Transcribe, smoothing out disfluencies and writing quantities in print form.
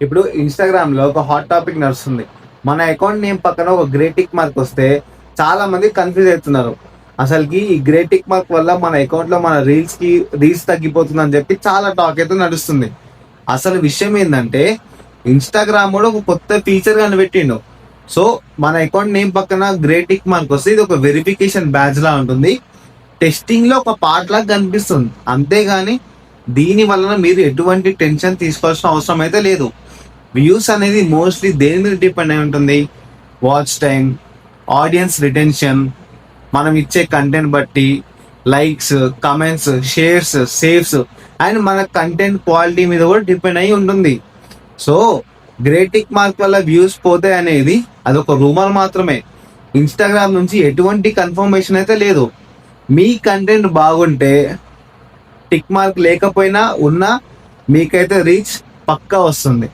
ఇప్పుడు ఇన్స్టాగ్రామ్ లో ఒక హాట్ టాపిక్ నడుస్తుంది. మన అకౌంట్ నేమ్ పక్కన ఒక గ్రే టిక్ మార్క్ వస్తే చాలా మంది కన్ఫ్యూజ్ అవుతున్నారు. అసలుకి ఈ గ్రే టిక్ మార్క్ వల్ల మన అకౌంట్ లో మన రీల్స్ తగ్గిపోతుంది అని చెప్పి చాలా టాక్ అయితే నడుస్తుంది. అసలు విషయం ఏంటంటే ఇన్స్టాగ్రామ్ కూడా ఒక కొత్త ఫీచర్ కనిపెట్టిండు. సో మన అకౌంట్ నేమ్ పక్కన గ్రే టిక్ మార్క్ వస్తే ఇది ఒక వెరిఫికేషన్ బ్యాచ్ లా ఉంటుంది. టెస్టింగ్ లో ఒక పార్ట్ లాగా కనిపిస్తుంది. అంతేగాని దీని వలన మీరు ఎటువంటి టెన్షన్ తీసుకోవాల్సిన అవసరం అయితే లేదు. వ్యూస్ అనేది మోస్ట్లీ దేని మీద డిపెండ్ అయి ఉంటుంది? వాచ్ టైం, ఆడియన్స్ రిటెన్షన్, మనం ఇచ్చే కంటెంట్ బట్టి, likes, comments, shares, saves and మన కంటెంట్ క్వాలిటీ మీద కూడా డిపెండ్ అయి ఉంటుంది. సో గ్రేటిక్ మార్క్ వల్ల వ్యూస్ పోతాయి అనేది అదొక రూమర్ మాత్రమే. ఇన్స్టాగ్రామ్ నుంచి ఎటువంటి కన్ఫర్మేషన్ అయితే లేదు. మీ కంటెంట్ బాగుంటే టిక్ మార్క్ లేకపోయినా ఉన్నా మీకైతే రీచ్ పక్కా వస్తుంది.